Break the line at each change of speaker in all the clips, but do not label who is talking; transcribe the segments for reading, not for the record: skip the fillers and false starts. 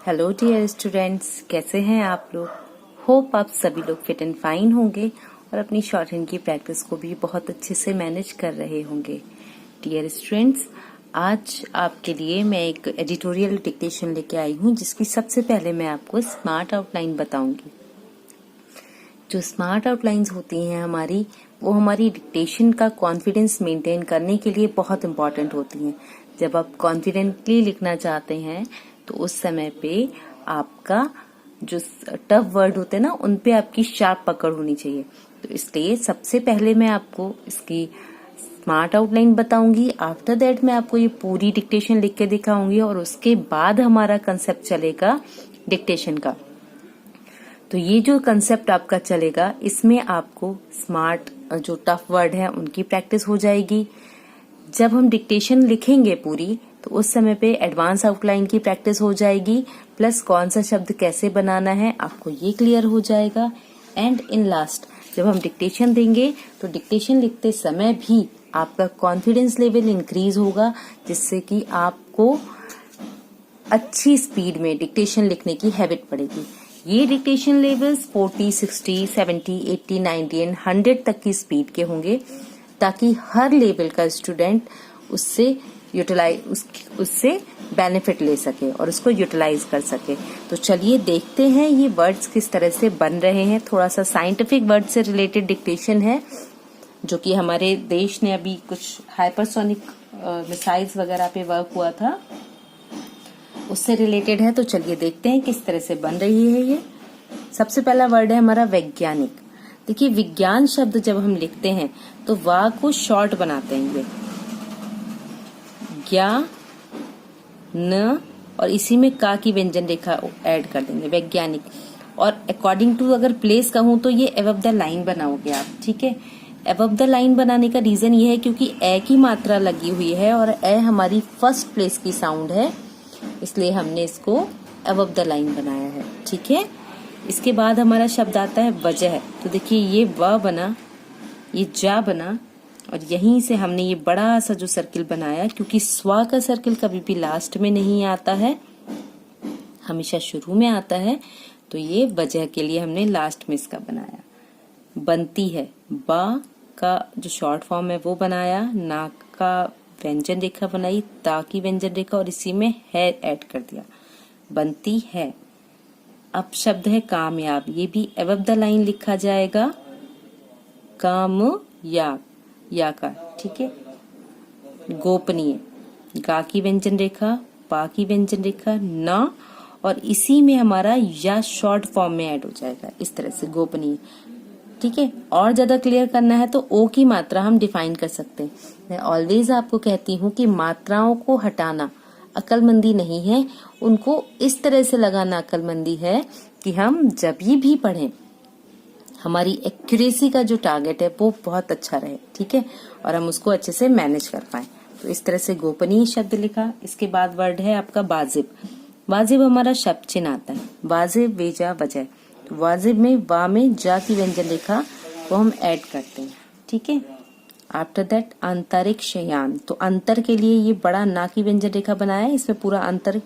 Hello dear students, कैसे हैं आप लोग। होप आप सभी लोग फिट एंड फाइन होंगे और अपनी शॉर्ट हैंड की प्रैक्टिस को भी बहुत अच्छे से मैनेज कर रहे होंगे। डियर स्टूडेंट्स, आज आपके लिए मैं एक एडिटोरियल डिक्टेशन लेके आई हूँ, जिसकी सबसे पहले मैं आपको स्मार्ट आउटलाइन बताऊंगी। जो स्मार्ट आउटलाइंस होती हैं हमारी, वो हमारी डिक्टेशन का कॉन्फिडेंस मेंटेन करने के लिए बहुत इंपॉर्टेंट होती हैं। जब आप कॉन्फिडेंटली लिखना चाहते हैं तो उस समय पे आपका जो टफ वर्ड होते हैं ना, उन पे आपकी शार्प पकड़ होनी चाहिए। तो इसलिए सबसे पहले मैं आपको इसकी स्मार्ट आउटलाइन बताऊंगी। आफ्टर दैट मैं आपको ये पूरी डिक्टेशन लिख के दिखाऊंगी और उसके बाद हमारा कंसेप्ट चलेगा डिक्टेशन का। तो ये जो कंसेप्ट आपका चलेगा, इसमें आपको स्मार्ट जो टफ वर्ड है उनकी प्रैक्टिस हो जाएगी। जब हम डिक्टेशन लिखेंगे पूरी, तो उस समय पे एडवांस आउटलाइन की प्रैक्टिस हो जाएगी, प्लस कौन सा शब्द कैसे बनाना है आपको ये क्लियर हो जाएगा। एंड इन लास्ट जब हम डिक्टेशन देंगे तो डिक्टेशन लिखते समय भी आपका कॉन्फिडेंस लेवल इंक्रीज होगा, जिससे कि आपको अच्छी स्पीड में डिक्टेशन लिखने की हैबिट पड़ेगी। ये डिक्टेशन लेवल्स 40, 60, 70, 80, 90 एंड 100 तक की स्पीड के होंगे, ताकि हर लेवल का स्टूडेंट उससे बेनिफिट ले सके और उसको यूटिलाइज कर सके। तो चलिए देखते हैं ये वर्ड्स किस तरह से बन रहे हैं। थोड़ा सा साइंटिफिक वर्ड से रिलेटेड डिक्टेशन है, जो कि हमारे देश ने अभी कुछ हाइपरसोनिक मिसाइल्स वगैरह पे वर्क हुआ था, उससे रिलेटेड है। तो चलिए देखते हैं किस तरह से बन रही है ये। सबसे पहला वर्ड है हमारा वैज्ञानिक। देखिए, विज्ञान शब्द जब हम लिखते हैं तो वा को शॉर्ट बनाते हैं, ये ज्ञा न और इसी में का की व्यंजन रेखा ऐड कर देंगे, वैज्ञानिक। और अकॉर्डिंग टू अगर प्लेस कहूं तो ये अबव द लाइन बनाओगे आप, ठीक है। अबव द लाइन बनाने का रीजन ये है क्योंकि ए की मात्रा लगी हुई है और ए हमारी फर्स्ट प्लेस की साउंड है, इसलिए हमने इसको अबव द लाइन बनाया है, ठीक है। इसके बाद हमारा शब्द आता है वजह। तो देखिए, ये व बना, ये जा बना, और यहीं से हमने ये बड़ा सा जो सर्किल बनाया, क्योंकि स्वा का सर्किल कभी भी लास्ट में नहीं आता है, हमेशा शुरू में आता है। तो ये वजह के लिए हमने लास्ट में इसका बनाया। बनती है, बा का जो शॉर्ट फॉर्म है वो बनाया, ना का व्यंजन रेखा बनाई, ता की व्यंजन रेखा और इसी में है ऐड कर दिया, बनती है। अब शब्द है कामयाब, ये भी अबव द लाइन लिखा जाएगा, कामयाब या का, ठीक है। गोपनीय, गा की व्यंजन रेखा, पा की व्यंजन रेखा, ना और इसी में हमारा या शॉर्ट फॉर्म में ऐड हो जाएगा, इस तरह से गोपनीय, ठीक है। और ज्यादा क्लियर करना है तो ओ की मात्रा हम डिफाइन कर सकते हैं। मैं ऑलवेज आपको कहती हूँ कि मात्राओं को हटाना अक्लमंदी नहीं है, उनको इस तरह से लगाना अक्लमंदी है कि हम जब भी पढ़ें हमारी एक्यूरेसी का जो टारगेट है वो बहुत अच्छा रहे, ठीक है, और हम उसको अच्छे से मैनेज कर पाए। तो इस तरह से गोपनीय शब्द लिखा। इसके बाद वर्ड है आपका वाजिब। वाजिब हमारा शब्द चिन्ह आता है, वाजिब, वेजा, वजह। तो वाजिब में वा में जा की व्यंजन रेखा वो हम ऐड करते हैं, ठीक है। आफ्टर दैट अंतरिक्ष यान। तो अंतर के लिए ये बड़ा ना की व्यंजन रेखा बनाया, इसमें पूरा अंतर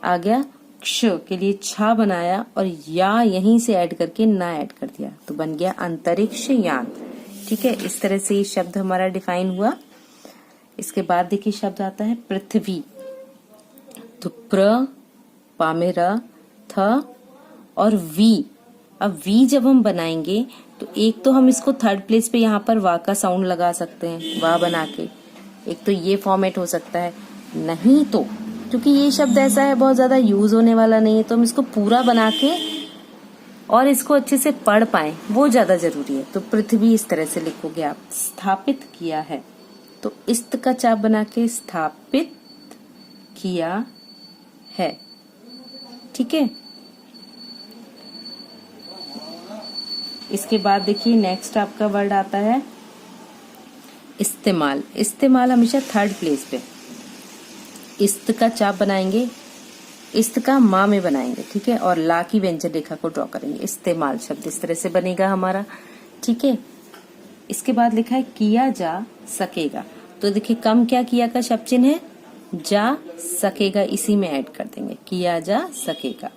आ गया। क्ष के लिए छा बनाया और या यहीं से ऐड करके ना ऐड कर दिया, तो बन गया अंतरिक्ष यान, ठीक है। इस तरह से ये शब्द हमारा डिफाइन हुआ। इसके बाद देखिए शब्द आता है पृथ्वी। तो प्र, पा में र, थ और वी। अब वी जब हम बनाएंगे तो एक तो हम इसको थर्ड प्लेस पे यहाँ पर वा का साउंड लगा सकते हैं, वा बना के, एक तो ये फॉर्मेट हो सकता है। नहीं तो क्योंकि ये शब्द ऐसा है बहुत ज्यादा यूज होने वाला नहीं है, तो हम इसको पूरा बना के और इसको अच्छे से पढ़ पाए, वो ज्यादा जरूरी है। तो पृथ्वी इस तरह से लिखोगे आप। स्थापित किया है, तो इस्त का चाप बना के स्थापित किया है, ठीक है। इसके बाद देखिए नेक्स्ट आपका वर्ड आता है इस्तेमाल। इस्तेमाल हमेशा थर्ड प्लेस पे, इस्त का चाप बनाएंगे, इस्त का माँ में बनाएंगे, ठीक है, और ला की व्यंजन रेखा को ड्रॉ करेंगे। इस्तेमाल शब्द इस तरह से बनेगा हमारा, ठीक है। इसके बाद लिखा है किया जा सकेगा। तो देखिए कम क्या किया का शब्द चिन्ह है जा सकेगा इसी में ऐड कर देंगे, किया जा सकेगा।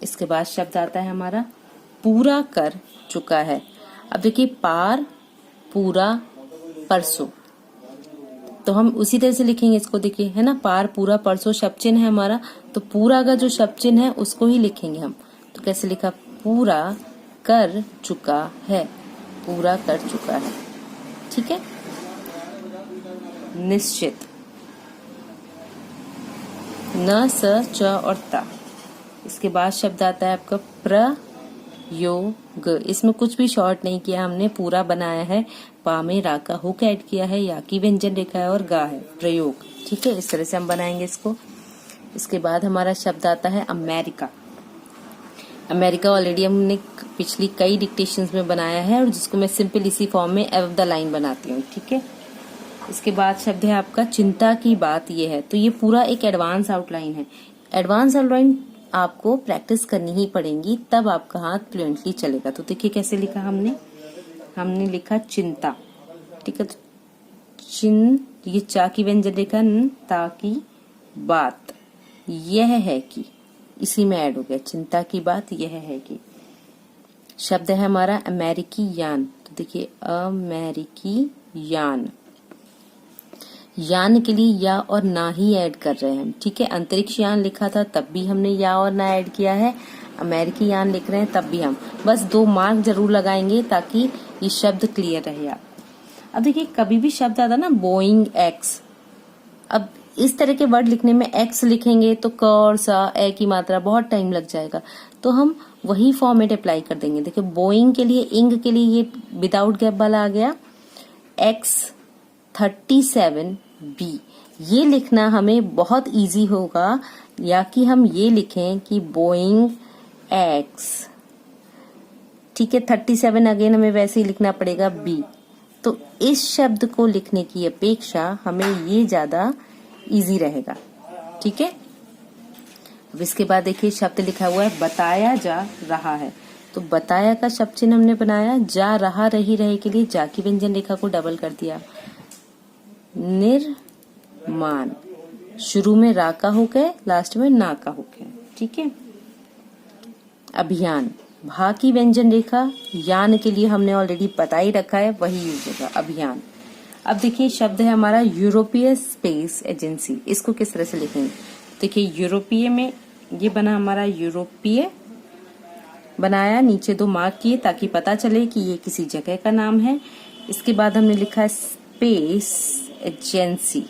इसके बाद शब्द आता है हमारा पूरा कर चुका है। अब देखिए पार, पूरा, परसों, तो हम उसी तरह से लिखेंगे इसको। देखिए है ना, पार, पूरा, परसों शब्द चिन्ह है हमारा, तो पूरा का जो शब्द चिन्ह है उसको ही लिखेंगे हम। तो कैसे लिखा, पूरा कर चुका है, पूरा कर चुका है। ठीक है। निश्चित, न, स, च और ता। इसके बाद शब्द आता है आपका प्रयोग। इसमें कुछ भी शॉर्ट नहीं किया हमने, पूरा बनाया है, पा में रा का हुक ऐड किया है, या की व्यंजन रेखा है और गा है, प्रयोग। ठीक है, इस तरह से हम बनाएंगे इसको। इसके बाद हमारा शब्द आता है अमेरिका। अमेरिका ऑलरेडी हमने पिछली कई डिक्टेशंस में बनाया है, और जिसको मैं सिंपल इसी फॉर्म में एव द लाइन बनाती हूँ। ठीक है। इसके बाद शब्द है आपका चिंता की बात ये है। तो ये पूरा एक एडवांस आउटलाइन है। एडवांस आउटलाइन आपको प्रैक्टिस करनी ही पड़ेगी, तब आपका हाथ फ्लुएंटली चलेगा। तो देखिए कैसे लिखा हमने लिखा चिंता। ठीक है, तो ये चा की व्यंजन रेखा, ता की बात, यह है कि, इसी में ऐड हो गया, चिंता की बात यह है कि। शब्द है हमारा अमेरिकी यान। तो देखिए अमेरिकी यान, यान के लिए या और ना ही ऐड कर रहे हैं हम। ठीक है, अंतरिक्ष यान लिखा था तब भी हमने या और ना ऐड किया है, अमेरिकी यान लिख रहे हैं तब भी हम बस 2 मार्क जरूर लगाएंगे ताकि ये शब्द क्लियर रहे आपको। अब देखिए कभी भी शब्द आता ना बोइंग एक्स, अब इस तरह के वर्ड लिखने में एक्स लिखेंगे तो क और सा ए की मात्रा बहुत टाइम लग जाएगा, तो हम वही फॉर्मेट अप्लाई कर देंगे। देखिए बोइंग के लिए, इंग के लिए ये विदाउट गैप वाला आ गया, X37B, ये लिखना हमें बहुत इजी होगा, या कि हम ये लिखें कि बोइंग एक्स। ठीक है, 37 अगेन हमें वैसे ही लिखना पड़ेगा B। तो इस शब्द को लिखने की अपेक्षा हमें ये ज्यादा इजी रहेगा। ठीक है। अब इसके बाद देखिए शब्द लिखा हुआ है बताया जा रहा है। तो बताया का शब्द चिन्ह हमने बनाया, जा रहा, रही, रहे के लिए जा की व्यंजन रेखा को डबल कर दिया। निर्माण, शुरू में रा का हुक है, लास्ट में ना का हुक है। ठीक है। अभियान, भा की व्यंजन रेखा, यान के लिए हमने ऑलरेडी बता ही रखा है, वही यूज होगा, अभियान। अब देखिए शब्द है हमारा यूरोपीय स्पेस एजेंसी। इसको किस तरह से लिखेंगे, देखिए यूरोपीय में ये बना हमारा, यूरोपीय बनाया, नीचे 2 मार्क किए ताकि पता चले कि ये किसी जगह का नाम है। इसके बाद हमने लिखा है स्पेस एजेंसी।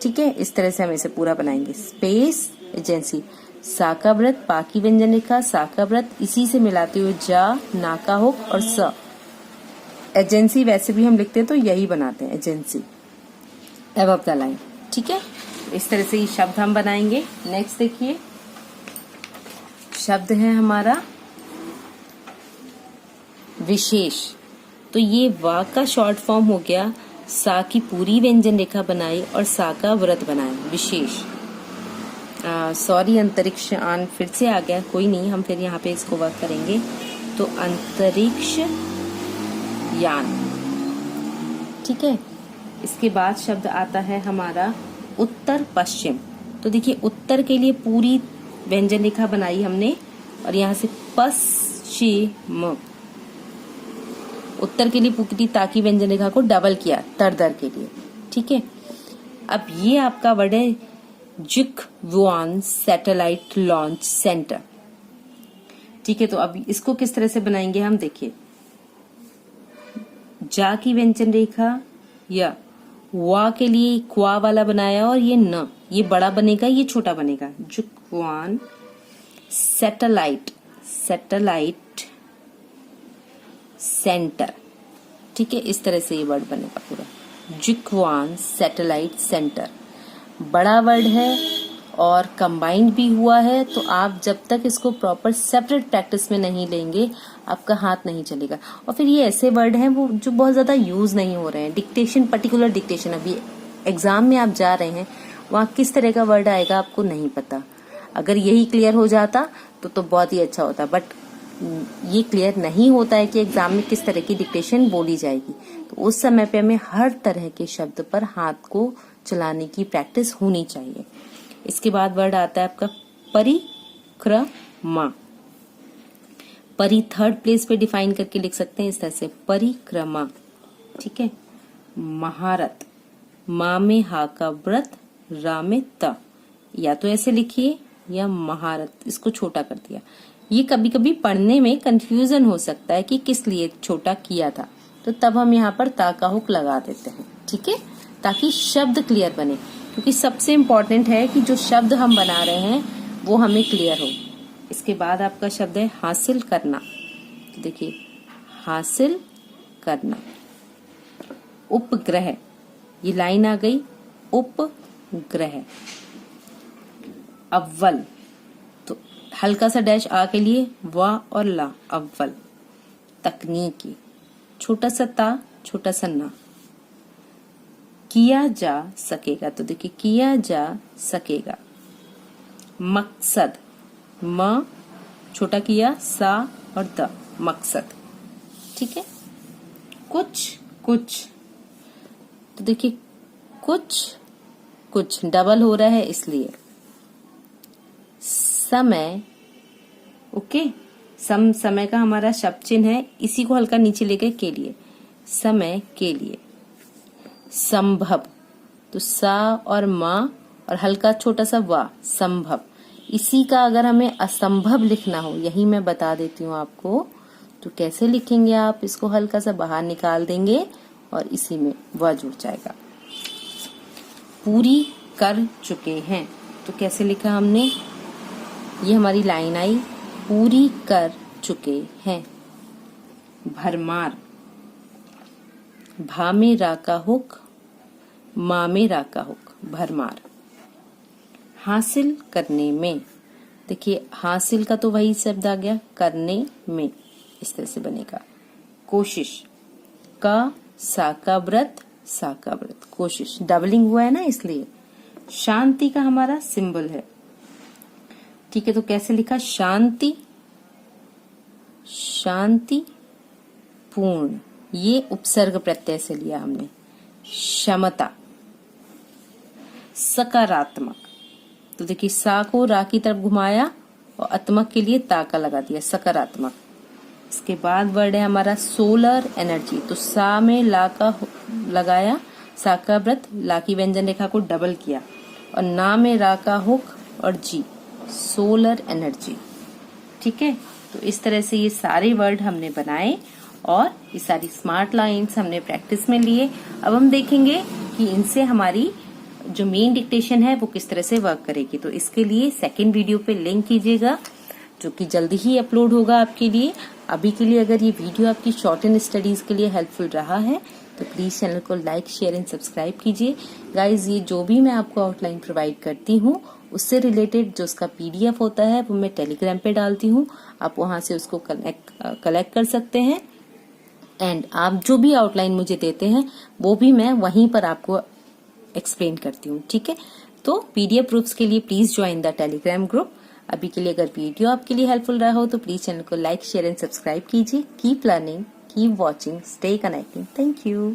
ठीक है, इस तरह से हम इसे पूरा बनाएंगे, स्पेस एजेंसी। सा का व्रत, पा की व्यंजन रेखा, सा का व्रत, इसी से मिलाते हुए जा, ना का हुक और स। एजेंसी वैसे भी हम लिखते हैं तो यही बनाते हैं, एजेंसी, अबव द लाइन। ठीक है, इस तरह से ये शब्द हम बनाएंगे। नेक्स्ट देखिए शब्द है हमारा विशेष। तो ये वा का शॉर्ट फॉर्म हो गया, सा की पूरी व्यंजन रेखा बनाई और सा का व्रत बनाया, विशेष। सॉरी, अंतरिक्ष आन फिर से आ गया, कोई नहीं, हम फिर यहाँ पे इसको वर्क करेंगे। तो अंतरिक्ष यान। ठीक है। इसके बाद शब्द आता है हमारा उत्तर पश्चिम। तो देखिए उत्तर के लिए पूरी व्यंजन रेखा बनाई हमने, और यहाँ से पश्चिम, उत्तर के लिए पूरी ताकी व्यंजन रेखा को डबल किया तरदर के लिए। ठीक है। अब ये आपका वर्ड है जिक्वान सैटेलाइट लॉन्च सेंटर। ठीक है, तो अब इसको किस तरह से बनाएंगे हम, देखिए जा की व्यंजन रेखा, या वा के लिए क्वा वाला बनाया, और ये न, ये बड़ा बनेगा, ये छोटा बनेगा, जिक्वान सैटेलाइट सेंटर। ठीक है, इस तरह से ये वर्ड बनेगा पूरा, जिक्वान सैटेलाइट सेंटर। बड़ा वर्ड है और कंबाइंड भी हुआ है, तो आप जब तक इसको प्रॉपर सेपरेट प्रैक्टिस में नहीं लेंगे आपका हाथ नहीं चलेगा। और फिर ये ऐसे वर्ड हैं वो जो बहुत ज्यादा यूज नहीं हो रहे हैं। डिक्टेशन, पर्टिकुलर डिक्टेशन, अभी एग्जाम में आप जा रहे हैं, वहाँ किस तरह का वर्ड आएगा आपको नहीं पता। अगर यही क्लियर हो जाता तो बहुत ही अच्छा होता, बट ये क्लियर नहीं होता है कि एग्जाम में किस तरह की डिक्टेशन बोली जाएगी, तो उस समय पे हमें हर तरह के शब्द पर हाथ को चलाने की प्रैक्टिस होनी चाहिए। इसके बाद वर्ड आता है आपका परिक्रमा। परि थर्ड प्लेस पे डिफाइन करके लिख सकते हैं इस तरह से, परिक्रमा। ठीक है। महारत, माँ में हा का व्रत, रा में त, या तो ऐसे लिखिए या महारत, इसको छोटा कर दिया। ये कभी कभी पढ़ने में कंफ्यूजन हो सकता है कि किस लिए छोटा किया था, तो तब हम यहाँ पर ता का हुक लगा देते हैं। ठीक है, ताकि शब्द क्लियर बने, क्योंकि सबसे इम्पोर्टेंट है कि जो शब्द हम बना रहे हैं वो हमें क्लियर हो। इसके बाद आपका शब्द है हासिल करना। तो देखिए, हासिल करना। उपग्रह, ये लाइन आ गई, उपग्रह। अव्वल, तो हल्का सा डैश आ के लिए वा और ला, अव्वल। तकनीकी, छोटा सा ता, छोटा सा ना। किया जा सकेगा, तो देखिए किया जा सकेगा। मकसद, म छोटा किया, सा और द, मकसद। ठीक है। कुछ कुछ, तो देखिए कुछ कुछ डबल हो रहा है इसलिए। समय, ओके, समय का हमारा शब्द चिन्ह है, इसी को हल्का नीचे लेके के लिए, समय के लिए। संभव, तो सा और मा और हल्का छोटा सा वा, संभव। इसी का अगर हमें असंभव लिखना हो, यही मैं बता देती हूँ आपको, तो कैसे लिखेंगे आप, इसको हल्का सा बाहर निकाल देंगे और इसी में व जुड़ जाएगा। पूरी कर चुके हैं, तो कैसे लिखा हमने, ये हमारी लाइन आई, पूरी कर चुके हैं। भरमार, भा में रा का हुक, मा में रा का हुक, भरमार। हासिल करने में, देखिए हासिल का तो वही शब्द आ गया, करने में, इस तरह से बनेगा। कोशिश, का सा का व्रत, सा का व्रत, कोशिश, डबलिंग हुआ है ना इसलिए। शांति का हमारा सिंबल है। ठीक है, तो कैसे लिखा, शांति, शांति पूर्ण, ये उपसर्ग प्रत्यय से लिया हमने। क्षमता, सकारात्मक, तो देखिए सा को रा की तरफ घुमाया और आत्मक के लिए ता का लगा दिया, सकारात्मक। इसके बाद वर्ड है हमारा सोलर एनर्जी, तो सा में ला का लगाया, सा का व्रत, ला की व्यंजन रेखा को डबल किया और ना में रा का हुक और जी, सोलर एनर्जी। ठीक है, तो इस तरह से ये सारे वर्ड हमने बनाए और ये सारी स्मार्ट लाइन्स हमने प्रैक्टिस में लिए। अब हम देखेंगे कि इनसे हमारी जो मेन डिक्टेशन है वो किस तरह से वर्क करेगी। तो इसके लिए सेकंड वीडियो पे लिंक कीजिएगा, जो कि जल्दी ही अपलोड होगा आपके लिए। अभी के लिए अगर ये वीडियो आपकी शॉर्ट एंड स्टडीज के लिए हेल्पफुल रहा है तो प्लीज चैनल को लाइक, शेयर एंड सब्सक्राइब कीजिए। गाइज, ये जो भी मैं आपको आउटलाइन प्रोवाइड करती हूँ उससे रिलेटेड जो उसका PDF होता है वो मैं टेलीग्राम पे डालती हूँ, आप वहां से उसको कलेक्ट कर सकते हैं। एंड आप जो भी आउटलाइन मुझे देते हैं वो भी मैं वहीं पर आपको एक्सप्लेन करती हूँ। ठीक है, तो PDF प्रूफ्स के लिए please join the Telegram group. अभी के लिए अगर वीडियो आपके लिए हेल्पफुल रहा हो तो प्लीज चैनल को लाइक, शेयर एंड सब्सक्राइब कीजिए। Keep learning, keep watching, stay connecting. Thank you.